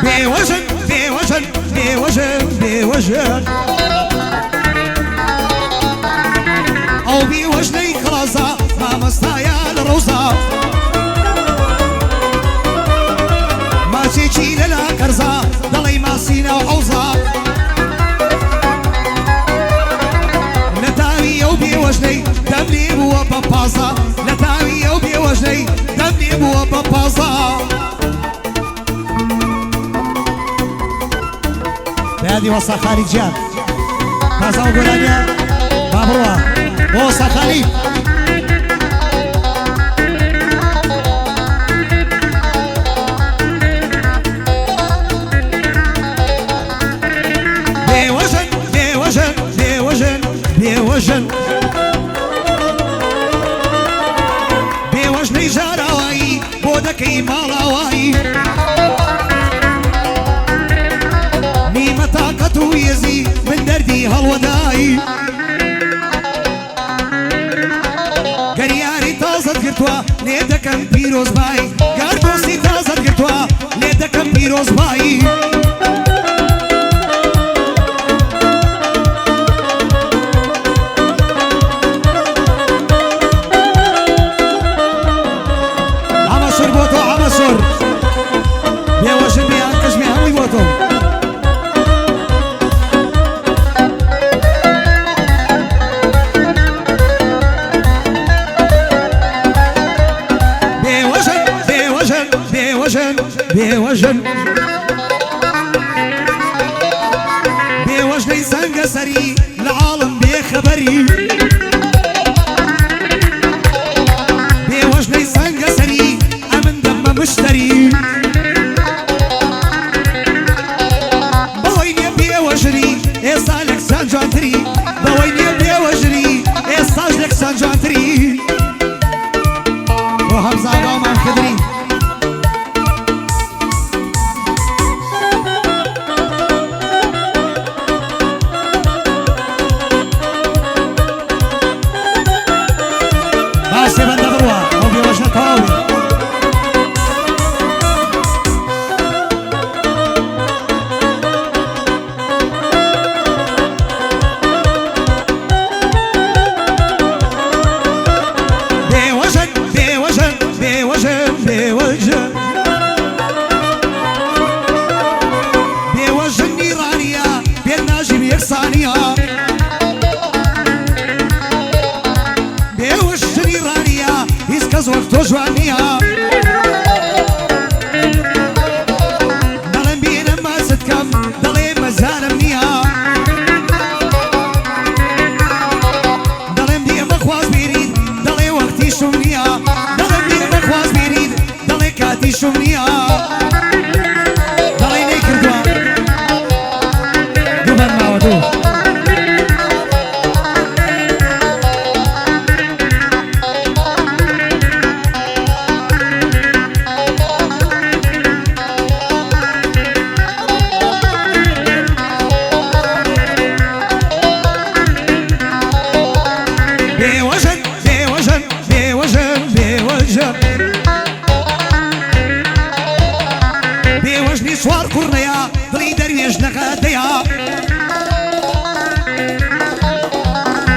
بوجن بوجن بوجن بوجن او بوجني خلاصة ما مستايا الروزة ما تيجي للا كرزة ضلي ما سينا وحوزة نتاوي او بوجني دمني بوا بابازة نتاوي او بوجني دمني بوا بابازة بهذه وصا خالد جان بازا وقولانيا بابروا وصا خالد بوجن بوجن بوجن بوجن بوجني جاراوي بودكي مالاوي طاقته يزي من دردي هالوداي قرياري تازد قرتوا ليدكم بيروز باي قربوسي تازد قرتوا ليدكم بيروز باي عمسور بوتو عمسور بيوجن بيان كجمي همي بوتو بوجن بوجني سنگ سري العالم بخبري بوجني سنگ سري امن دم مشتري بويني بوجري اسالك سانجانتري بويني بوجري اسالك سانجانتري وهمزة قومان خدري وقت جوانيها دلم بينا ما ستكم دلي مزال منيها دلم بينا مخواز بيريد دلي وقتي شمنيها دلم بينا مخواز بيريد دلي كاتي شمنيها دلي نيكردوا دوبان معودو بوجني سوار كورنيا ضلي درويش نغاديا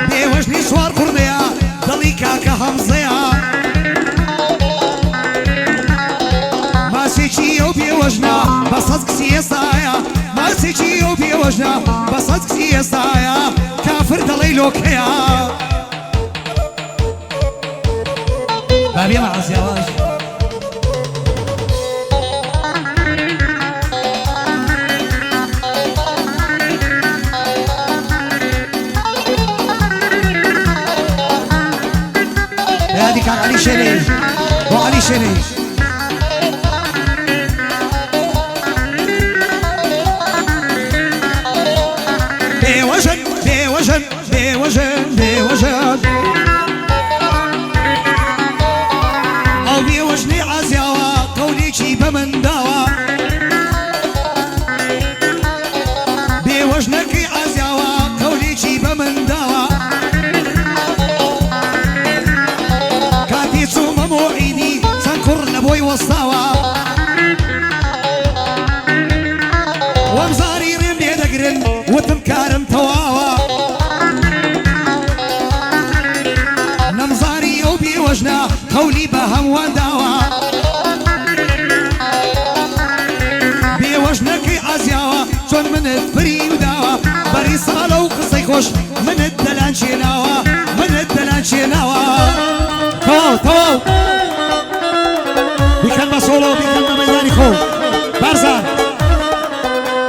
بوجني سوار كورنيا ضلي كاكا همزيا ما سيجي وبوجنا بصدق سيسايا ما سيجي وبوجنا بصدق سيسايا كافر ضلي لوكيا بابي مع الزواج هذه كان علي شريف وعلي شريف بوجن بوجن بوجن بوجن او بوجني عزيوا قوليكي بمن دوا بوجنك عزيوا قوليكي بمن دوا موعدي سنكر لبوي وصاوى هولي بهم وداوا بيوجنك عزياوا شون من الفري وداوا بري صالو قصي خوش من الدلان شيناوا من الدلان شيناوا تو بكلمة سولو بكلمة ميداني خو برزان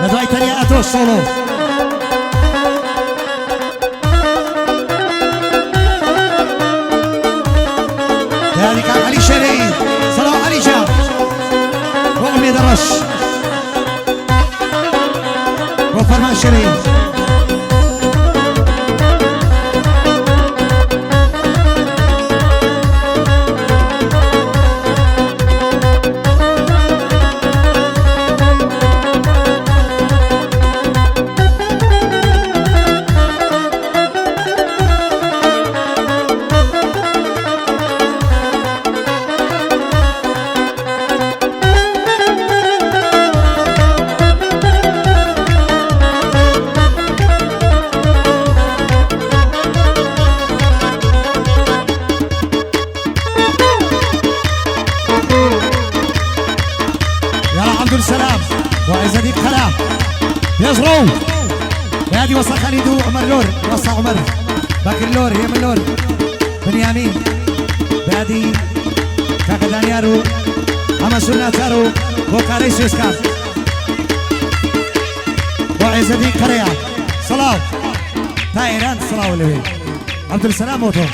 ندوي تانية أتوش سولو هذه كان علي شري صلاح علي جاب وأمي درش وفرمان شري السلام وعز الدين خلا يزرو هادي وصل خالد وعمر لور وصل عمر باكر لور هي من لور بنيامين بادي كاكا دانيارو اما سنة تارو وكاري سيسكار وعز الدين خريا صلاة تايران صلاة ولوي عبد السلام موتو